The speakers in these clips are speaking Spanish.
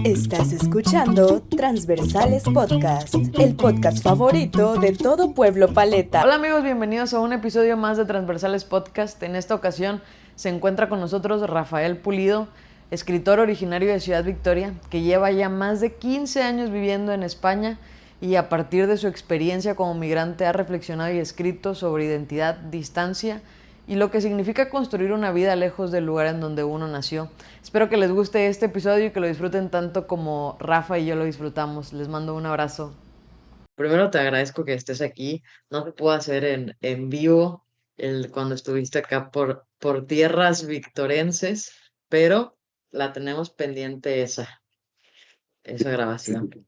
Estás escuchando Transversales Podcast, el podcast favorito de todo Pueblo Paleta. Hola amigos, bienvenidos a un episodio más de Transversales Podcast. En esta ocasión se encuentra con nosotros Rafael Pulido, escritor originario de Ciudad Victoria, que lleva ya más de 15 años viviendo en España y a partir de su experiencia como migrante ha reflexionado y escrito sobre identidad, distancia y lo que significa construir una vida lejos del lugar en donde uno nació. Espero que les guste este episodio y que lo disfruten tanto como Rafa y yo lo disfrutamos. Les mando un abrazo. Primero te agradezco que estés aquí. No se pudo hacer en vivo cuando estuviste acá por tierras victorenses, pero la tenemos pendiente esa Sí, grabación.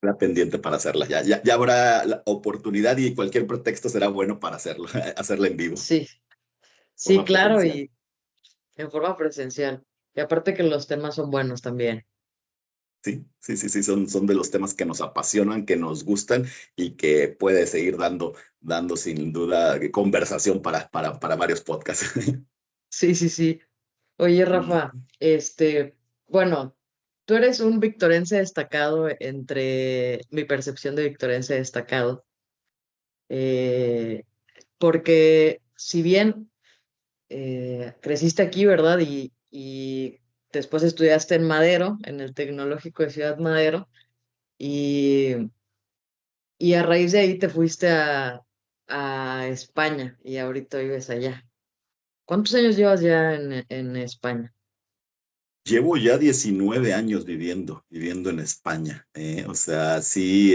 la pendiente para hacerla. Ya habrá la oportunidad y cualquier pretexto será bueno para hacerlo, hacerla en vivo, Sí, sí, forma claro, presencial. y en forma presencial. Y aparte que los temas son buenos también. Sí, son de los temas que nos apasionan, que nos gustan y que puede seguir dando sin duda conversación para varios podcasts. Sí, sí, sí. Oye, Rafa, bueno, tú eres un victorense destacado entre mi percepción de victorense destacado, eh, porque si bien creciste aquí, ¿verdad? Y después estudiaste en Madero, en el Tecnológico de Ciudad Madero, y, y a raíz de ahí te fuiste a España y ahorita vives allá. ¿Cuántos años llevas ya en España? Llevo ya 19 años viviendo en España, o sea, sí,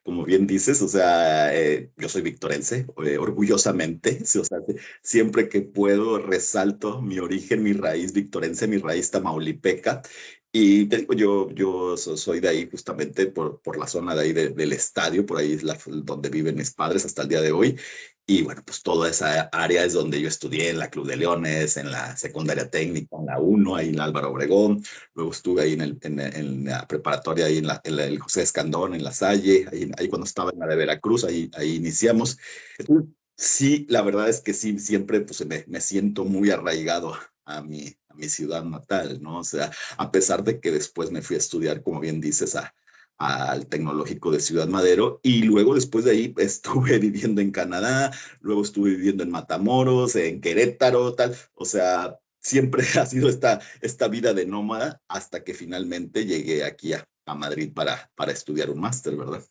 como bien dices, o sea, yo soy victorense, orgullosamente, sí, o sea, siempre que puedo resalto mi origen, mi raíz victorense, mi raíz tamaulipeca, y te digo, soy de ahí justamente por la zona de ahí del estadio, por ahí es donde viven mis padres hasta el día de hoy. Y bueno, pues toda esa área es donde yo estudié en la Club de Leones, en la secundaria técnica, en la UNO, ahí en Álvaro Obregón. Luego estuve ahí en la preparatoria, ahí el José Escandón, en La Salle, ahí cuando estaba en la de Veracruz, ahí iniciamos. Entonces, sí, la verdad es que sí, siempre pues, me siento muy arraigado a mi ciudad natal, ¿no? O sea, a pesar de que después me fui a estudiar, como bien dices, al Tecnológico de Ciudad Madero y luego después de ahí estuve viviendo en Canadá, luego estuve viviendo en Matamoros, en Querétaro, tal, o sea, siempre ha sido esta vida de nómada hasta que finalmente llegué aquí a Madrid para estudiar un máster, ¿verdad?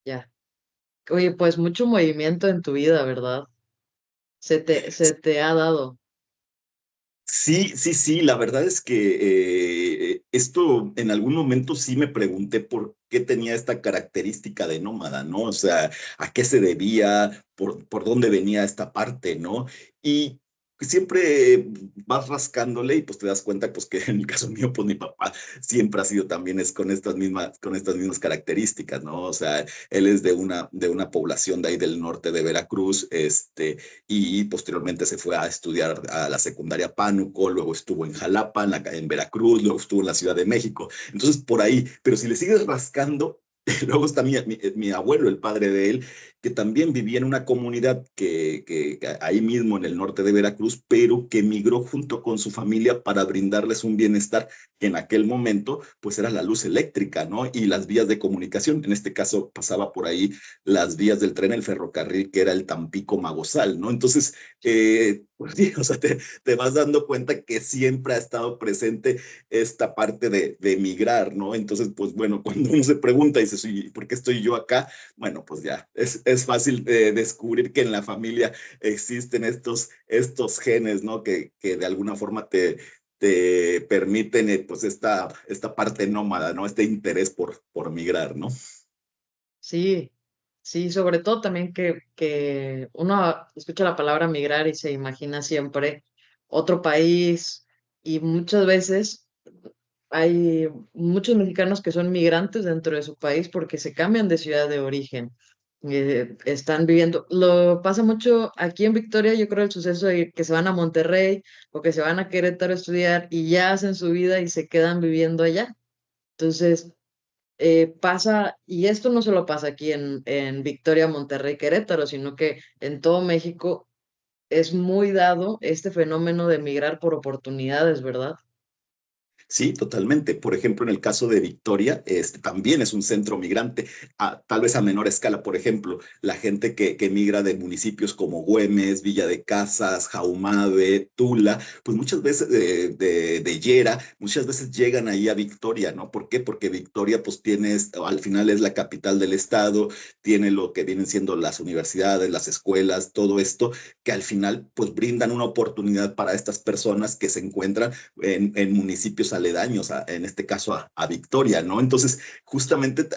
Ya. Oye, pues mucho movimiento en tu vida, ¿verdad? Se te ha dado. Sí, la verdad es que esto en algún momento sí me pregunté por qué tenía esta característica de nómada, ¿no? O sea, a qué se debía, por dónde venía esta parte, ¿no? Y siempre vas rascándole y pues te das cuenta pues que en el caso mío pues mi papá siempre ha sido también es con estas mismas características, ¿no? O sea, él es de una población de ahí del norte de Veracruz, y posteriormente se fue a estudiar a la secundaria Pánuco, luego estuvo en Jalapa, en Veracruz, luego estuvo en la Ciudad de México. Entonces, por ahí, pero si le sigues rascando, luego está mi abuelo, el padre de él, que también vivía en una comunidad que ahí mismo en el norte de Veracruz, pero que migró junto con su familia para brindarles un bienestar que en aquel momento pues era la luz eléctrica, ¿no? Y las vías de comunicación, en este caso pasaba por ahí las vías del tren, el ferrocarril, que era el Tampico-Magosal, ¿no? Entonces, pues sí, o sea, te vas dando cuenta que siempre ha estado presente esta parte de emigrar, ¿no? Entonces, pues bueno, cuando uno se pregunta y dice, sí, ¿por qué estoy yo acá? Bueno, pues ya, es fácil descubrir que en la familia existen estos genes, ¿no? Que de alguna forma te permiten, pues, esta parte nómada, ¿no? Este interés por migrar, ¿no? Sí, sí, sobre todo también que uno escucha la palabra migrar y se imagina siempre otro país y muchas veces hay muchos mexicanos que son migrantes dentro de su país porque se cambian de ciudad de origen. Están viviendo, lo pasa mucho aquí en Victoria, yo creo el suceso de que se van a Monterrey o que se van a Querétaro a estudiar y ya hacen su vida y se quedan viviendo allá. Entonces, pasa, y esto no solo pasa aquí en Victoria, Monterrey, Querétaro, sino que en todo México es muy dado este fenómeno de migrar por oportunidades, ¿verdad? Sí, totalmente. Por ejemplo, en el caso de Victoria, también es un centro migrante, tal vez a menor escala. Por ejemplo, la gente que migra de municipios como Güemes, Villa de Casas, Jaumabe, Tula, pues muchas veces de Yera, muchas veces llegan ahí a Victoria, ¿no? ¿Por qué? Porque Victoria, pues al final es la capital del estado, tiene lo que vienen siendo las universidades, las escuelas, todo esto, que al final, pues brindan una oportunidad para estas personas que se encuentran en municipios aledaños, en este caso a Victoria, ¿no? Entonces, justamente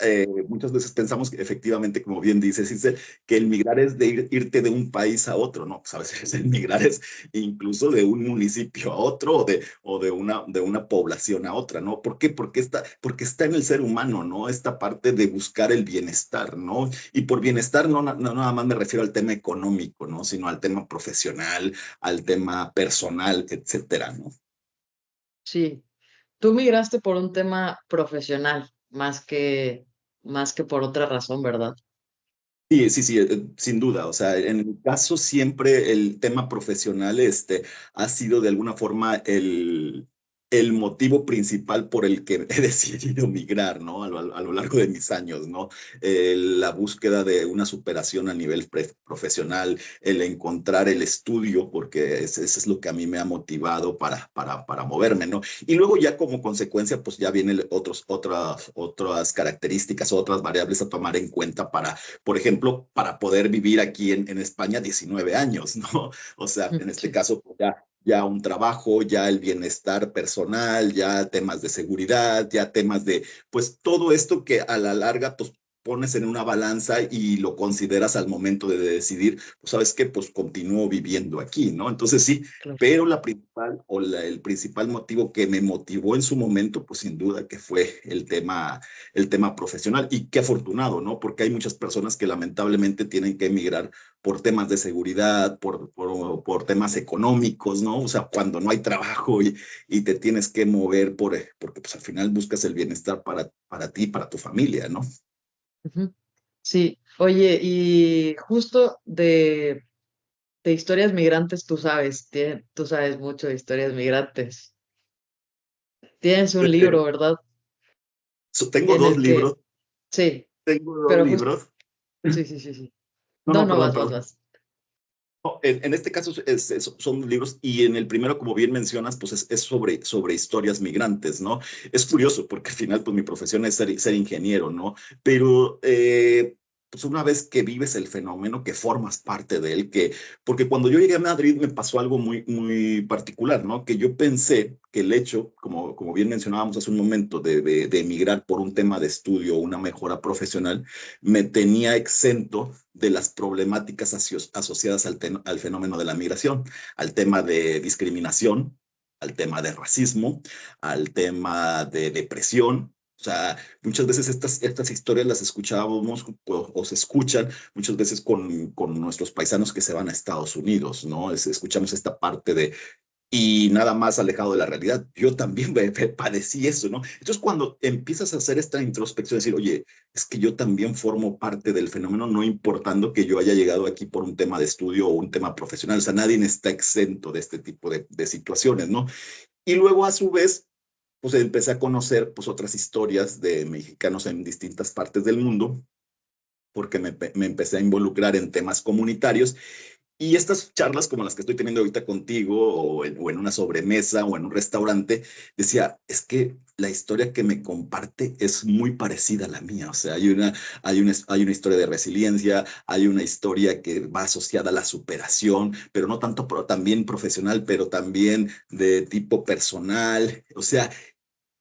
muchas veces pensamos que efectivamente, como bien dices, Isel, que el migrar es de irte de un país a otro, ¿no? Pues a veces el migrar es incluso de un municipio a otro o de una población a otra, ¿no? ¿Por qué? Porque está en el ser humano, ¿no? Esta parte de buscar el bienestar, ¿no? Y por bienestar no nada más me refiero al tema económico, ¿no? Sino al tema profesional, al tema personal, etcétera, ¿no? Sí, tú migraste por un tema profesional, más que por otra razón, ¿verdad? Sí, sí, sí, sin duda. O sea, en mi caso siempre el tema profesional ha sido de alguna forma el motivo principal por el que he decidido migrar, ¿no? A lo largo de mis años, ¿no? La búsqueda de una superación a nivel profesional, el encontrar el estudio, porque eso es lo que a mí me ha motivado para moverme, ¿no? Y luego ya como consecuencia, pues ya vienen otras características, otras variables a tomar en cuenta por ejemplo, para poder vivir aquí en España 19 años, ¿no? O sea, en este Sí, caso, pues ya un trabajo, ya el bienestar personal, ya temas de seguridad, ya temas de, pues todo esto que a la larga, pues pones en una balanza y lo consideras al momento de decidir, pues sabes qué, pues continúo viviendo aquí, ¿no? Entonces sí, claro. pero la principal o el principal motivo que me motivó en su momento, pues sin duda que fue el tema profesional. Y qué afortunado, ¿no? Porque hay muchas personas que lamentablemente tienen que emigrar por temas de seguridad, por temas económicos, ¿no? O sea, cuando no hay trabajo y te tienes que mover porque pues al final buscas el bienestar para ti, para tu familia, ¿no? Ujú. Sí, oye, y justo de historias migrantes, tú sabes mucho de historias migrantes. Tienes un libro, ¿verdad? Tengo En dos el que, libros, sí, tengo dos pero justo, libros. sí, sí, sí, sí. No, No, no, no, perdón, vas, vas, perdón. vas. No, en este caso son libros y en el primero, como bien mencionas, pues es sobre historias migrantes, ¿no? Es curioso porque al final, pues mi profesión es ser ingeniero, ¿no? Pero pues una vez que vives el fenómeno, que formas parte de él, porque cuando yo llegué a Madrid me pasó algo muy, muy particular, ¿no? Que yo pensé que el hecho, como bien mencionábamos hace un momento, de emigrar por un tema de estudio o una mejora profesional, me tenía exento de las problemáticas asociadas al fenómeno de la migración, al tema de discriminación, al tema de racismo, al tema de depresión. O sea, muchas veces estas historias las escuchábamos o se escuchan muchas veces con nuestros paisanos que se van a Estados Unidos, ¿no? Escuchamos esta parte y nada más alejado de la realidad. Yo también padecí eso, ¿no? Entonces, cuando empiezas a hacer esta introspección, decir, oye, es que yo también formo parte del fenómeno, no importando que yo haya llegado aquí por un tema de estudio o un tema profesional, o sea, nadie está exento de este tipo de situaciones, ¿no? Y luego, a su vez, pues empecé a conocer pues otras historias de mexicanos en distintas partes del mundo, porque me empecé a involucrar en temas comunitarios y estas charlas como las que estoy teniendo ahorita contigo o en una sobremesa o en un restaurante, decía, es que la historia que me comparte es muy parecida a la mía. O sea, hay una historia de resiliencia, hay una historia que va asociada a la superación, pero no tanto también profesional, pero también de tipo personal. O sea,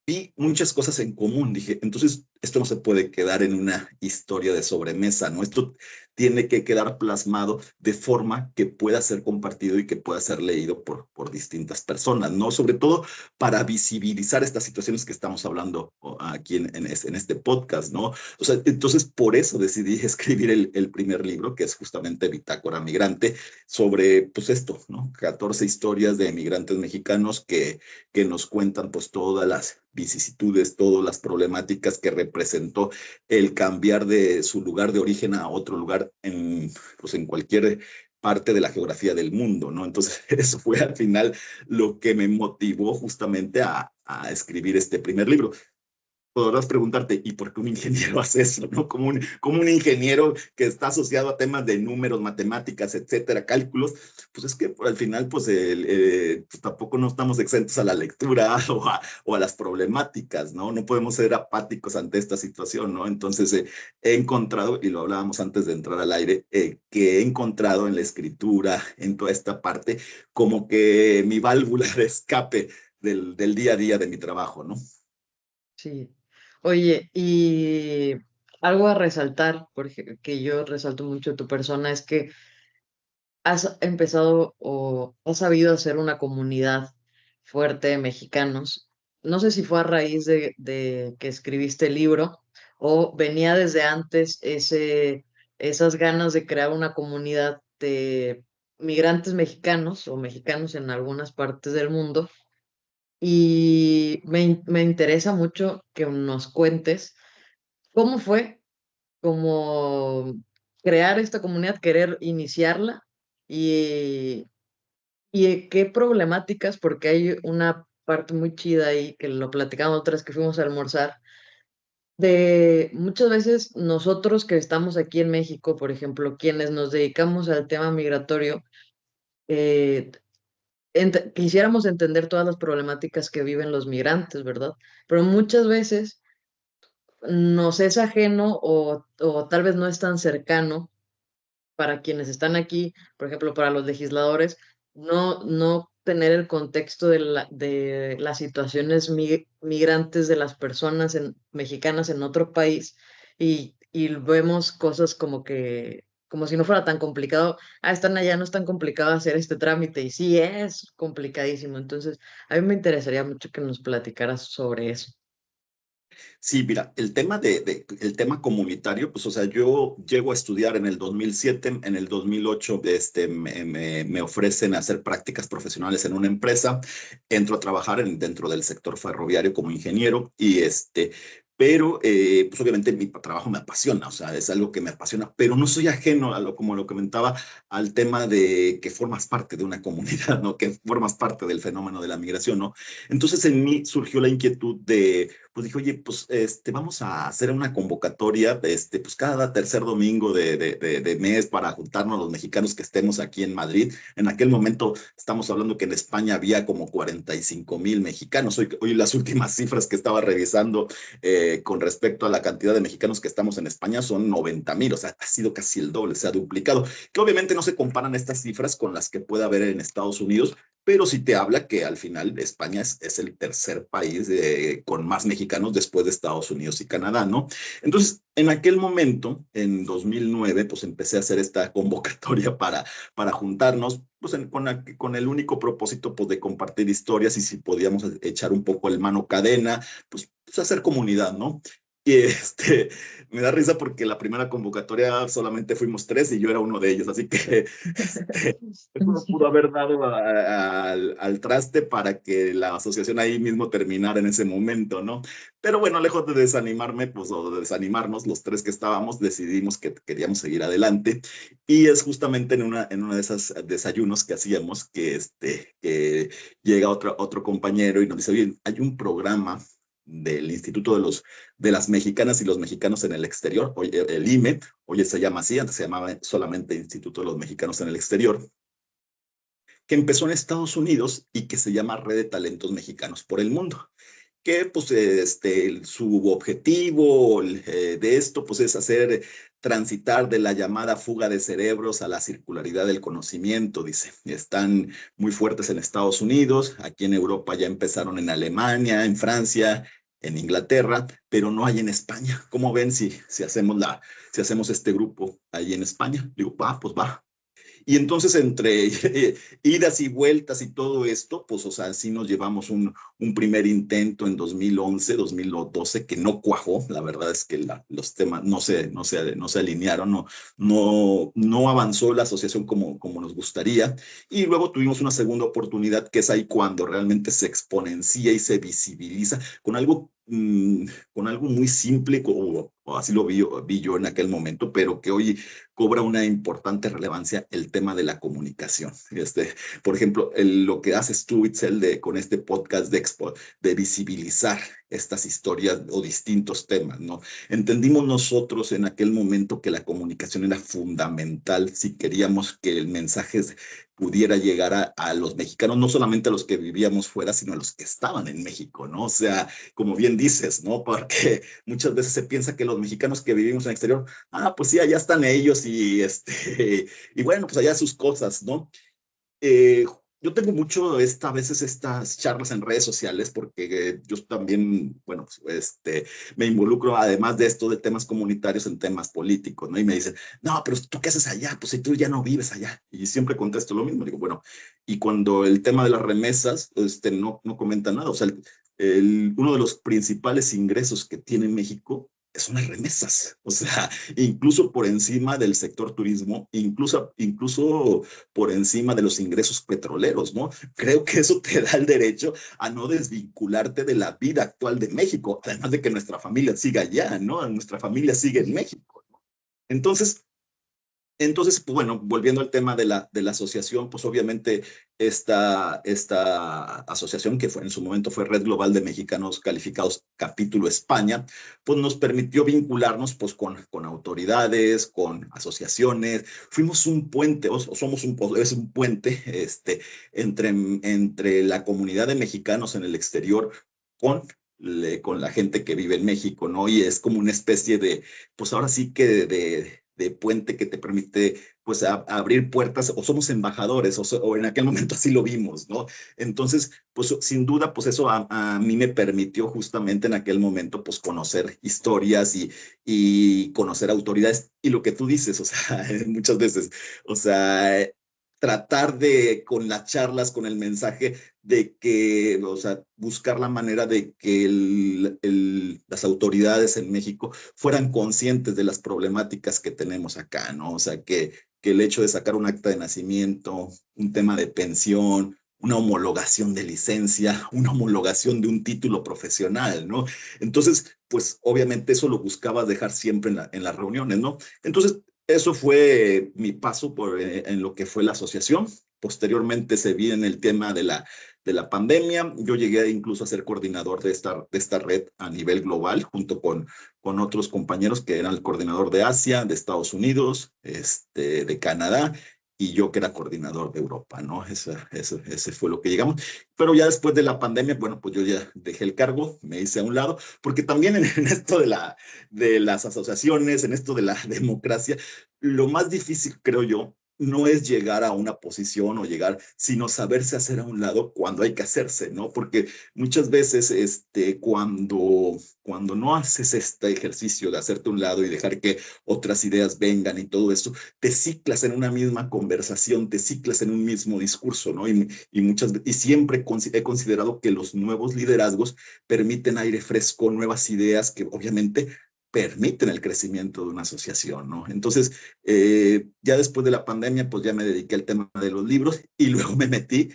vi muchas cosas en común. Dije, entonces esto no se puede quedar en una historia de sobremesa, ¿no? Esto tiene que quedar plasmado de forma que pueda ser compartido y que pueda ser leído por distintas personas, ¿no? Sobre todo para visibilizar estas situaciones que estamos hablando aquí en este podcast, ¿no? O sea, entonces por eso decidí escribir el primer libro, que es justamente Bitácora Migrante, sobre, pues esto, ¿no? 14 historias de migrantes mexicanos que nos cuentan pues todas las vicisitudes, todas las problemáticas que representó el cambiar de su lugar de origen a otro lugar pues en cualquier parte de la geografía del mundo, ¿no? Entonces, eso fue al final lo que me motivó justamente a escribir este primer libro. Podrás preguntarte, ¿y por qué un ingeniero hace eso? ¿No? Como un ingeniero que está asociado a temas de números, matemáticas, etcétera, cálculos, pues es que al final, pues, pues tampoco no estamos exentos a la lectura o a las problemáticas, ¿no? No podemos ser apáticos ante esta situación, ¿no? Entonces, he encontrado, y lo hablábamos antes de entrar al aire, que he encontrado en la escritura, en toda esta parte, como que mi válvula de escape del día a día de mi trabajo, ¿no? Sí. Oye, y algo a resaltar, porque que yo resalto mucho de tu persona, es que has empezado o has sabido hacer una comunidad fuerte de mexicanos. No sé si fue a raíz de que escribiste el libro o venía desde antes esas ganas de crear una comunidad de migrantes mexicanos o mexicanos en algunas partes del mundo. Y me interesa mucho que nos cuentes cómo fue como crear esta comunidad, querer iniciarla y, y qué problemáticas, porque hay una parte muy chida ahí que lo platicamos otras que fuimos a almorzar, de muchas veces nosotros que estamos aquí en México, por ejemplo, quienes nos dedicamos al tema migratorio, eh, quisiéramos entender todas las problemáticas que viven los migrantes, ¿verdad? Pero muchas veces nos es ajeno o tal vez no es tan cercano para quienes están aquí, por ejemplo, para los legisladores, no tener el contexto de las situaciones migrantes de las personas mexicanas en otro país y vemos cosas como que, como si no fuera tan complicado, están allá, no es tan complicado hacer este trámite y sí es complicadísimo. Entonces, a mí me interesaría mucho que nos platicaras sobre eso. Sí, mira, el tema comunitario, pues, o sea, yo llego a estudiar en el 2007, en el 2008, me ofrecen hacer prácticas profesionales en una empresa, entro a trabajar dentro del sector ferroviario como ingeniero pero pues obviamente mi trabajo me apasiona, o sea, es algo que me apasiona, pero no soy ajeno a como lo comentaba, al tema de que formas parte de una comunidad, ¿no? Que formas parte del fenómeno de la migración, ¿no? Entonces en mí surgió la inquietud pues dije, oye, pues vamos a hacer una convocatoria, pues cada tercer domingo de mes para juntarnos los mexicanos que estemos aquí en Madrid. En aquel momento estamos hablando que en España había como 45,000 mexicanos. Hoy las últimas cifras que estaba revisando con respecto a la cantidad de mexicanos que estamos en España son 90,000, o sea, ha sido casi el doble, se ha duplicado, que obviamente no se comparan estas cifras con las que puede haber en Estados Unidos, pero sí te habla que al final España es el tercer país con más mexicanos después de Estados Unidos y Canadá, ¿no? Entonces, en aquel momento, en 2009, pues empecé a hacer esta convocatoria para juntarnos, pues con el único propósito, pues de compartir historias y si podíamos echar un poco el mano cadena, pues hacer comunidad, ¿no? Y me da risa porque la primera convocatoria solamente fuimos 3 y yo era uno de ellos, así que eso nos pudo haber dado al traste para que la asociación ahí mismo terminara en ese momento, ¿no? Pero bueno, lejos de desanimarme, pues, o de desanimarnos, los 3 que estábamos decidimos que queríamos seguir adelante. Y es justamente en una de esas desayunos que hacíamos que llega otro compañero y nos dice, oye, hay un programa del Instituto de las Mexicanas y los Mexicanos en el Exterior, hoy, el IME, hoy se llama así, antes se llamaba solamente Instituto de los Mexicanos en el Exterior, que empezó en Estados Unidos y que se llama Red de Talentos Mexicanos por el Mundo, que pues su objetivo de esto pues es hacer transitar de la llamada fuga de cerebros a la circularidad del conocimiento, dice. Están muy fuertes en Estados Unidos, aquí en Europa ya empezaron en Alemania, en Francia, en Inglaterra, pero no hay en España. ¿Cómo ven si hacemos este grupo ahí en España? Digo, pues va. Y entonces entre idas y vueltas y todo esto, pues, o sea, sí nos llevamos un primer intento en 2011, 2012, que no cuajó. La verdad es que los temas no se alinearon, no avanzó la asociación como nos gustaría. Y luego tuvimos una segunda oportunidad, que es ahí cuando realmente se exponencia y se visibiliza con algo con algo muy simple, o así lo vi yo en aquel momento, pero que hoy cobra una importante relevancia el tema de la comunicación. Por ejemplo, lo que haces tú, Itzel, con este podcast de Expo, de visibilizar estas historias o distintos temas, ¿no? Entendimos nosotros en aquel momento que la comunicación era fundamental si queríamos que el mensaje pudiera llegar a los mexicanos, no solamente a los que vivíamos fuera, sino a los que estaban en México, ¿no? O sea, como bien dices, ¿no? Porque muchas veces se piensa que los mexicanos que vivimos en el exterior, pues sí, allá están ellos y bueno, pues allá sus cosas, ¿no? Eh, yo tengo mucho a veces estas charlas en redes sociales porque yo también, bueno, me involucro además de esto de temas comunitarios en temas políticos, ¿no? Y me dicen, no, pero ¿tú qué haces allá? Pues si tú ya no vives allá. Y siempre contesto lo mismo. Digo, bueno, y cuando el tema de las remesas, no comenta nada. O sea, uno de los principales ingresos que tiene México son las remesas. O sea, incluso por encima del sector turismo, incluso por encima de los ingresos petroleros, ¿no? Creo que eso te da el derecho a no desvincularte de la vida actual de México, además de que nuestra familia siga allá, ¿no? Nuestra familia sigue en México. Entonces, pues bueno, volviendo al tema de la asociación, pues obviamente esta asociación que en su momento fue Red Global de Mexicanos Calificados Capítulo España, pues nos permitió vincularnos pues con autoridades, con asociaciones. Fuimos un puente, es un puente entre la comunidad de mexicanos en el exterior con con la gente que vive en México, ¿no? Y es como una especie pues ahora sí que de puente que te permite, pues, abrir puertas, o somos embajadores, o en aquel momento así lo vimos, ¿no? Entonces, pues, sin duda, pues eso a mí me permitió justamente en aquel momento, pues, conocer historias y conocer autoridades, y lo que tú dices, o sea, muchas veces, o sea, tratar con las charlas, con el mensaje de que, o sea, buscar la manera de que las autoridades en México fueran conscientes de las problemáticas que tenemos acá, ¿no? O sea, que el hecho de sacar un acta de nacimiento, un tema de pensión, una homologación de licencia, una homologación de un título profesional, ¿no? Entonces, pues obviamente eso lo buscaba dejar siempre en las reuniones, ¿no? Entonces, eso fue mi paso en lo que fue la asociación. Posteriormente se viene el tema de la pandemia. Yo llegué incluso a ser coordinador de esta red a nivel global, junto con otros compañeros que eran el coordinador de Asia, de Estados Unidos, de Canadá, y yo que era coordinador de Europa, ¿no? Ese fue lo que llegamos. Pero ya después de la pandemia, bueno, pues yo ya dejé el cargo, me hice a un lado, porque también en esto de las asociaciones, en esto de la democracia, lo más difícil, creo yo, no es llegar a una posición o llegar, sino saberse hacer a un lado cuando hay que hacerse, ¿no? Porque muchas veces, cuando no haces este ejercicio de hacerte a un lado y dejar que otras ideas vengan y todo eso, te ciclas en una misma conversación, te ciclas en un mismo discurso, ¿no? Y siempre he considerado que los nuevos liderazgos permiten aire fresco, nuevas ideas que obviamente permiten el crecimiento de una asociación, ¿no? Entonces, ya después de la pandemia, pues ya me dediqué al tema de los libros y luego me metí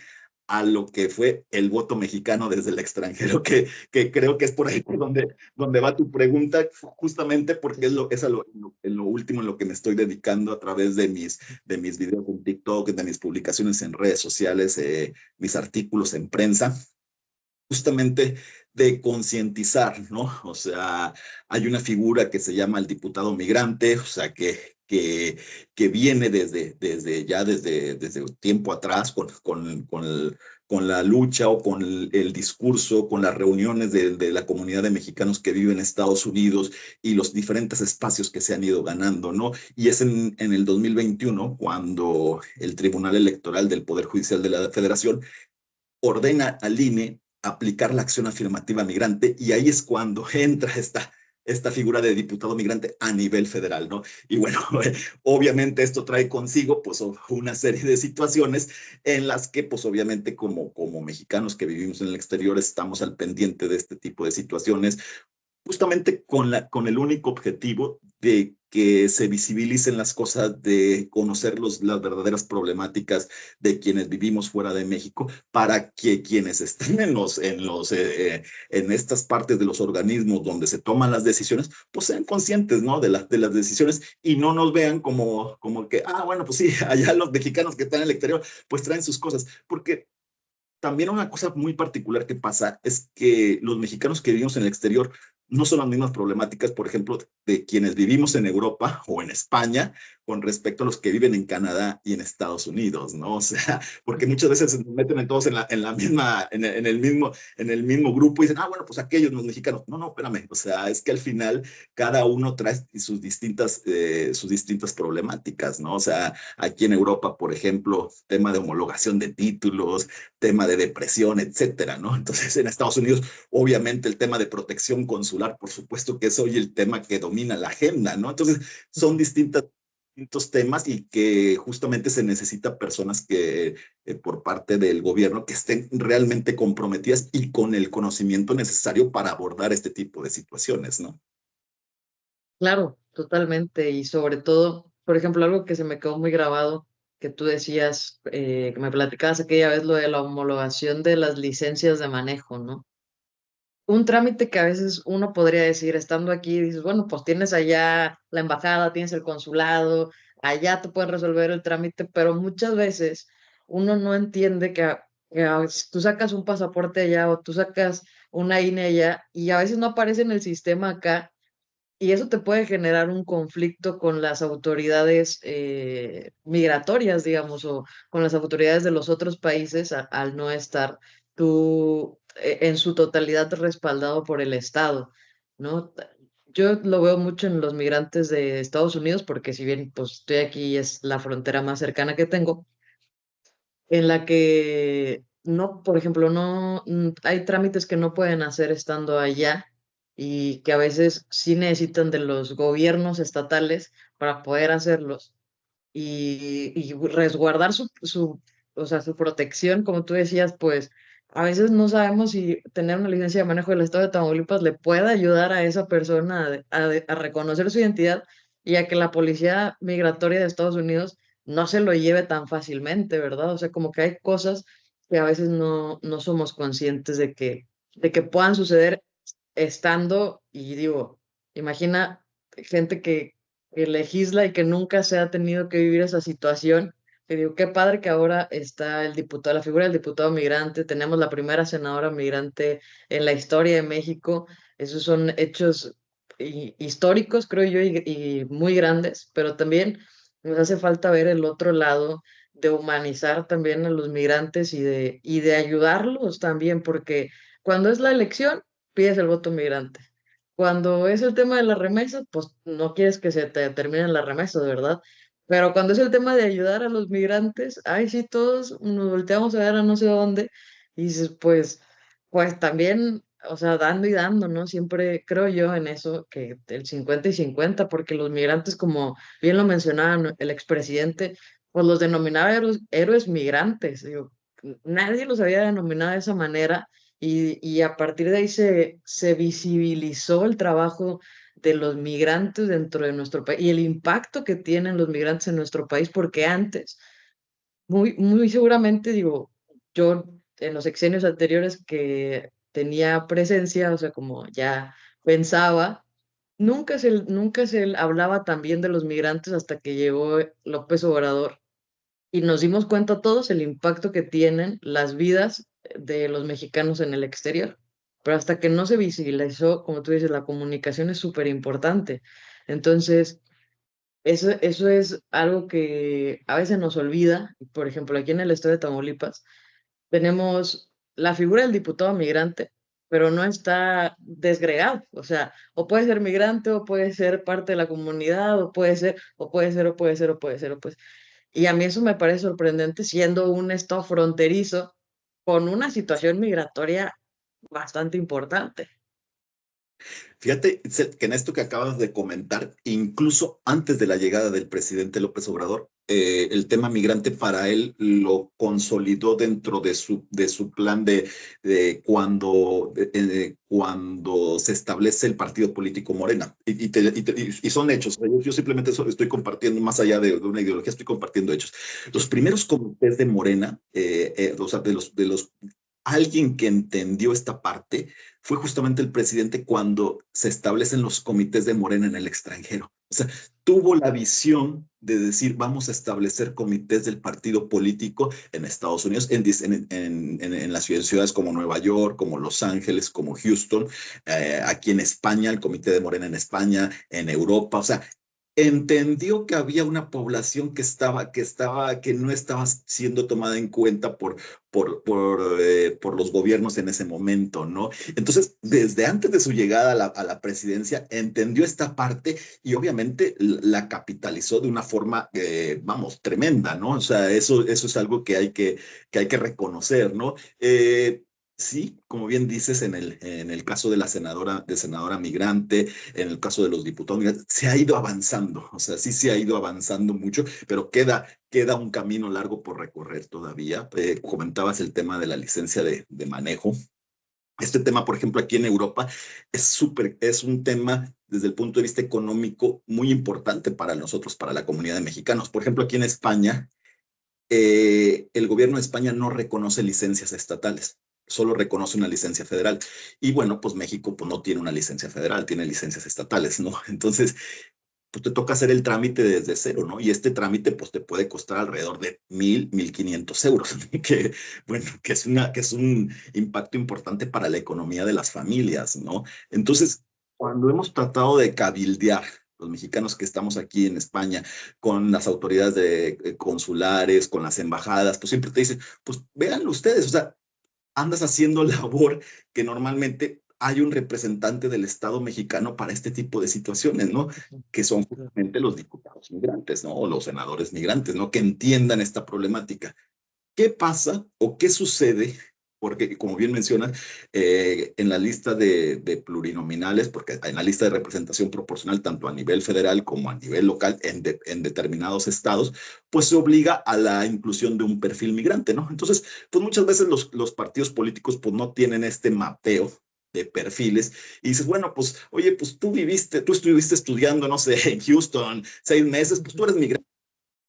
a lo que fue el voto mexicano desde el extranjero, que creo que es por ahí por donde va tu pregunta, justamente porque es en lo último en lo que me estoy dedicando a través de mis videos en TikTok, de mis publicaciones en redes sociales, mis artículos en prensa, justamente de concientizar, ¿no? O sea, hay una figura que se llama el diputado migrante, o sea, que viene desde tiempo atrás con la lucha o con el discurso, con las reuniones de la comunidad de mexicanos que viven en Estados Unidos y los diferentes espacios que se han ido ganando, ¿no? Y es en el 2021 cuando el Tribunal Electoral del Poder Judicial de la Federación ordena al INE aplicar la acción afirmativa migrante y ahí es cuando entra esta figura de diputado migrante a nivel federal, ¿no? Y bueno, obviamente esto trae consigo pues una serie de situaciones en las que pues obviamente como mexicanos que vivimos en el exterior estamos al pendiente de este tipo de situaciones justamente con el único objetivo de que se visibilicen las cosas, de conocer las verdaderas problemáticas de quienes vivimos fuera de México, para que quienes estén en estas partes de los organismos donde se toman las decisiones, pues sean conscientes, ¿no? De las decisiones y no nos vean como que, bueno, pues sí, allá los mexicanos que están en el exterior, pues traen sus cosas, porque también una cosa muy particular que pasa es que los mexicanos que vivimos en el exterior no son las mismas problemáticas, por ejemplo, de quienes vivimos en Europa o en España con respecto a los que viven en Canadá y en Estados Unidos, ¿no? O sea, porque muchas veces se meten en todos en la misma, en el mismo grupo y dicen, bueno, pues aquellos, los mexicanos. No, no, espérame. O sea, es que al final cada uno trae sus distintas problemáticas, ¿no? O sea, aquí en Europa, por ejemplo, tema de homologación de títulos, tema de depresión, etcétera, ¿no? Entonces, en Estados Unidos, obviamente, el tema de protección consular, por supuesto que es hoy el tema que domina la agenda, ¿no? Entonces, son distintos temas y que justamente se necesita personas que por parte del gobierno que estén realmente comprometidas y con el conocimiento necesario para abordar este tipo de situaciones, ¿no? Claro, totalmente. Y sobre todo, por ejemplo, algo que se me quedó muy grabado, que tú decías, que me platicabas aquella vez, lo de la homologación de las licencias de manejo, ¿no? Un trámite que a veces uno podría decir, estando aquí, dices, bueno, pues tienes allá la embajada, tienes el consulado, allá te pueden resolver el trámite, pero muchas veces uno no entiende si tú sacas un pasaporte allá o tú sacas una INE allá y a veces no aparece en el sistema acá y eso te puede generar un conflicto con las autoridades migratorias, digamos, o con las autoridades de los otros países al no estar tú en su totalidad respaldado por el Estado, ¿no? Yo lo veo mucho en los migrantes de Estados Unidos, porque si bien pues estoy aquí, es la frontera más cercana que tengo, en la que no, por ejemplo, no hay trámites que no pueden hacer estando allá y que a veces sí necesitan de los gobiernos estatales para poder hacerlos y resguardar o sea, su protección, como tú decías, pues a veces no sabemos si tener una licencia de manejo del estado de Tamaulipas le puede ayudar a esa persona a reconocer su identidad y a que la policía migratoria de Estados Unidos no se lo lleve tan fácilmente, ¿verdad? O sea, como que hay cosas que a veces no somos conscientes de que puedan suceder estando, y digo, imagina gente que legisla y que nunca se ha tenido que vivir esa situación. Que digo, qué padre que ahora está el diputado, la figura del diputado migrante, tenemos la primera senadora migrante en la historia de México. Esos son hechos históricos, creo yo, y muy grandes, pero también nos hace falta ver el otro lado de humanizar también a los migrantes y de ayudarlos también, porque cuando es la elección, pides el voto migrante. Cuando es el tema de las remesas, pues no quieres que se te terminen las remesas, ¿verdad? Pero cuando es el tema de ayudar a los migrantes, ay, sí, todos nos volteamos a ver a no sé dónde y dices, pues también, o sea, dando y dando, ¿no? Siempre creo yo en eso, que el 50 y 50, porque los migrantes, como bien lo mencionaba el expresidente, pues los denominaba héroes migrantes. Digo, nadie los había denominado de esa manera y a partir de ahí se visibilizó el trabajo de los migrantes dentro de nuestro país y el impacto que tienen los migrantes en nuestro país, porque antes, muy seguramente, digo, yo en los sexenios anteriores que tenía presencia, o sea, como ya pensaba, nunca se hablaba tan bien de los migrantes hasta que llegó López Obrador y nos dimos cuenta todos el impacto que tienen las vidas de los mexicanos en el exterior. Pero hasta que no se visibilizó, como tú dices, la comunicación es súper importante. Entonces, eso es algo que a veces nos olvida. Por ejemplo, aquí en el estado de Tamaulipas tenemos la figura del diputado migrante, pero no está desgregado. O sea, o puede ser migrante, o puede ser parte de la comunidad, o puede ser, o puede ser, o puede ser, o puede ser, o puede ser. Y a mí eso me parece sorprendente siendo un estado fronterizo con una situación migratoria bastante importante. Fíjate, que en esto que acabas de comentar, incluso antes de la llegada del presidente López Obrador, el tema migrante para él lo consolidó dentro de su plan cuando se establece el partido político Morena. Y son hechos. Yo simplemente estoy compartiendo, más allá de una ideología, estoy compartiendo hechos. Los primeros comités de Morena, o sea, alguien que entendió esta parte fue justamente el presidente cuando se establecen los comités de Morena en el extranjero. O sea, tuvo la visión de decir, vamos a establecer comités del partido político en Estados Unidos, en las ciudades como Nueva York, como Los Ángeles, como Houston, aquí en España, el comité de Morena en España, en Europa. O sea, entendió que había una población que no estaba siendo tomada en cuenta por los gobiernos en ese momento, ¿no? Entonces, desde antes de su llegada a la presidencia, entendió esta parte y obviamente la capitalizó de una forma, vamos, tremenda, ¿no? O sea, eso es algo que hay que reconocer, ¿no? Sí, como bien dices, en el caso de senadora migrante, en el caso de los diputados migrantes, se ha ido avanzando, o sea, sí se ha ido avanzando mucho, pero queda un camino largo por recorrer todavía. Comentabas el tema de la licencia de manejo. Este tema, por ejemplo, aquí en Europa es un tema desde el punto de vista económico muy importante para nosotros, para la comunidad de mexicanos. Por ejemplo, aquí en España, el gobierno de España no reconoce licencias estatales, solo reconoce una licencia federal. Y bueno, pues México pues, no tiene una licencia federal, tiene licencias estatales, ¿no? Entonces, pues te toca hacer el trámite desde cero, ¿no? Y este trámite pues te puede costar alrededor de 1,500 euros, que bueno, que es un impacto importante para la economía de las familias, ¿no? Entonces, cuando hemos tratado de cabildear los mexicanos que estamos aquí en España, con las autoridades consulares, con las embajadas, pues siempre te dicen, pues véanlo ustedes, o sea, andas haciendo labor que normalmente hay un representante del Estado mexicano para este tipo de situaciones, ¿no? Que son justamente los diputados migrantes, ¿no? O los senadores migrantes, ¿no? Que entiendan esta problemática. ¿Qué pasa o qué sucede? Porque, como bien mencionas, en la lista de plurinominales, porque en la lista de representación proporcional, tanto a nivel federal como a nivel local, en determinados estados, pues se obliga a la inclusión de un perfil migrante, ¿no? Entonces, pues muchas veces los partidos políticos pues no tienen este mapeo de perfiles y dices, bueno, pues, oye, pues tú estuviste estudiando, no sé, en Houston 6 meses, pues tú eres migrante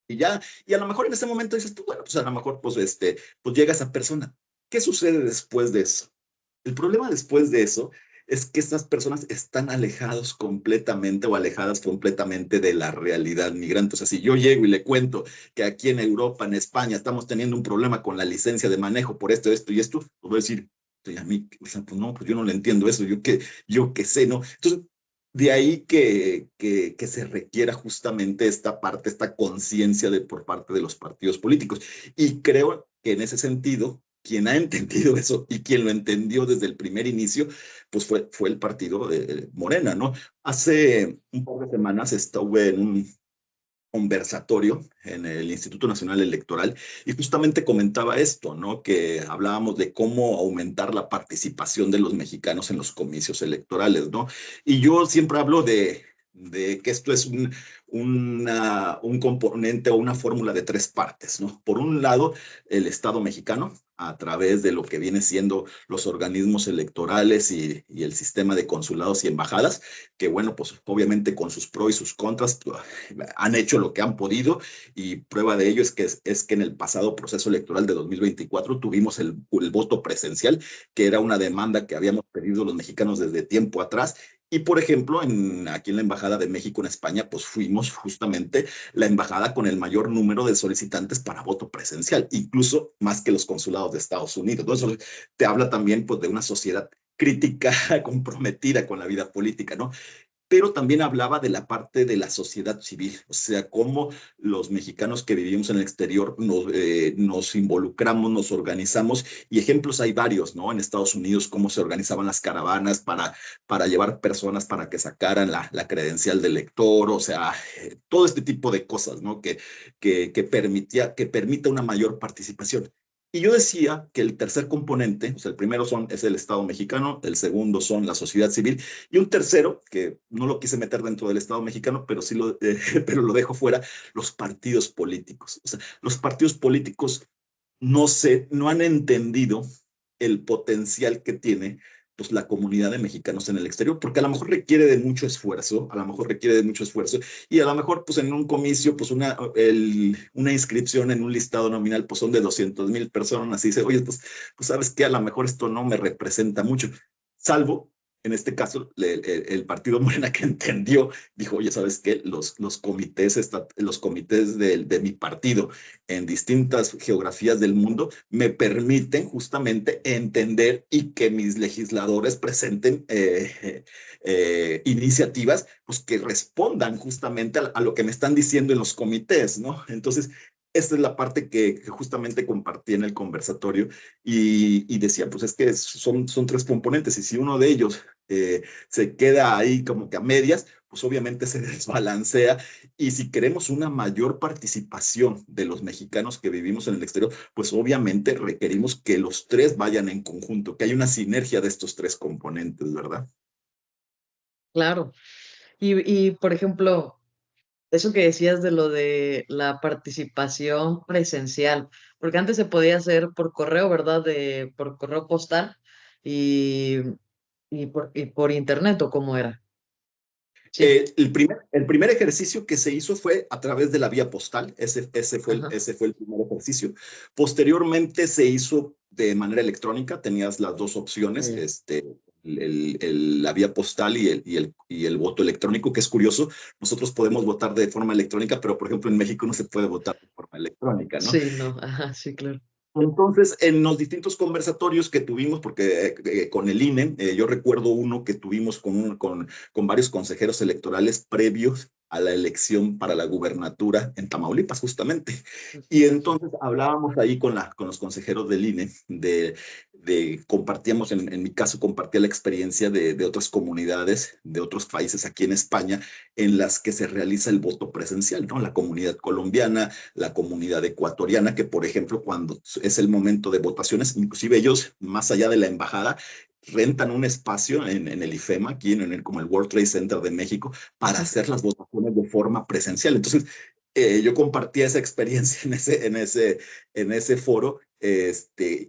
y ya, y a lo mejor en ese momento dices tú, bueno, pues a lo mejor pues llega esa persona. ¿Qué sucede después de eso? El problema después de eso es que estas personas están alejados completamente o alejadas completamente de la realidad migrante. O sea, si yo llego y le cuento que aquí en Europa, en España, estamos teniendo un problema con la licencia de manejo por esto y esto, pues voy a decir, "Oye, a mí, o sea, pues no, pues yo no le entiendo eso, yo qué sé, ¿no?" Entonces, de ahí que se requiera justamente esta parte, esta conciencia por parte de los partidos políticos. Y creo que en ese sentido, quien ha entendido eso y quien lo entendió desde el primer inicio, pues fue el partido de Morena, ¿no? Hace un par de semanas estuve en un conversatorio en el Instituto Nacional Electoral y justamente comentaba esto, ¿no? Que hablábamos de cómo aumentar la participación de los mexicanos en los comicios electorales, ¿no? Y yo siempre hablo de que esto es un componente o una fórmula de tres partes, ¿no? Por un lado, el Estado mexicano, a través de lo que viene siendo los organismos electorales y el sistema de consulados y embajadas, que bueno, pues obviamente con sus pros y sus contras, han hecho lo que han podido y prueba de ello es que en el pasado proceso electoral de 2024 tuvimos el voto presencial, que era una demanda que habíamos pedido los mexicanos desde tiempo atrás. Y por ejemplo, aquí en la Embajada de México en España, pues fuimos justamente la embajada con el mayor número de solicitantes para voto presencial, incluso más que los consulados de Estados Unidos. Entonces, te habla también pues, de una sociedad crítica, comprometida con la vida política, ¿no? Pero también hablaba de la parte de la sociedad civil, o sea, cómo los mexicanos que vivimos en el exterior nos involucramos, nos organizamos, y ejemplos hay varios, ¿no? En Estados Unidos, cómo se organizaban las caravanas para llevar personas para que sacaran la credencial del lector, o sea, todo este tipo de cosas, ¿no? Que permita una mayor participación. Y yo decía que el tercer componente, o sea, el primero es el Estado mexicano, el segundo son la sociedad civil, y un tercero, que no lo quise meter dentro del Estado mexicano, pero sí pero lo dejo fuera, los partidos políticos. O sea, los partidos políticos no han entendido el potencial que tiene pues la comunidad de mexicanos en el exterior, porque a lo mejor requiere de mucho esfuerzo, y a lo mejor pues en un comicio, pues una inscripción en un listado nominal, pues son de 200,000 personas, así dice, oye, pues sabes que a lo mejor esto no me representa mucho, salvo en este caso el partido Morena que entendió, dijo, oye, ¿sabes qué? Los comités de mi partido en distintas geografías del mundo me permiten justamente entender y que mis legisladores presenten iniciativas pues, que respondan justamente a lo que me están diciendo en los comités, ¿no? Entonces, esta es la parte que justamente compartí en el conversatorio y decía, pues es que son tres componentes y si uno de ellos se queda ahí como que a medias, pues obviamente se desbalancea y si queremos una mayor participación de los mexicanos que vivimos en el exterior, pues obviamente requerimos que los tres vayan en conjunto, que haya una sinergia de estos tres componentes, ¿verdad? Claro. Por ejemplo, eso que decías de lo de la participación presencial, porque antes se podía hacer por correo, ¿verdad? Por correo postal y, y por internet, ¿o cómo era? Sí. El primer ejercicio que se hizo fue a través de la vía postal, Ajá. ese fue el primer ejercicio. Posteriormente se hizo de manera electrónica, tenías las dos Ah, opciones, ya. la vía postal y el voto electrónico, que es curioso, nosotros podemos votar de forma electrónica, pero por ejemplo en México no se puede votar de forma electrónica, ¿no? Sí, no, ajá, sí, claro. Entonces, en los distintos conversatorios que tuvimos, porque con el INE, yo recuerdo uno que tuvimos con varios consejeros electorales previos a la elección para la gubernatura en Tamaulipas, justamente. Y entonces hablábamos ahí con los consejeros del INE, compartíamos, en mi caso, compartía la experiencia de otras comunidades, de otros países aquí en España, en las que se realiza el voto presencial, ¿no? La comunidad colombiana, la comunidad ecuatoriana, que por ejemplo, cuando es el momento de votaciones, inclusive ellos, más allá de la embajada, rentan un espacio en el IFEMA, aquí como el World Trade Center de México, para hacer las votaciones de forma presencial. Entonces, yo compartí esa experiencia en ese foro,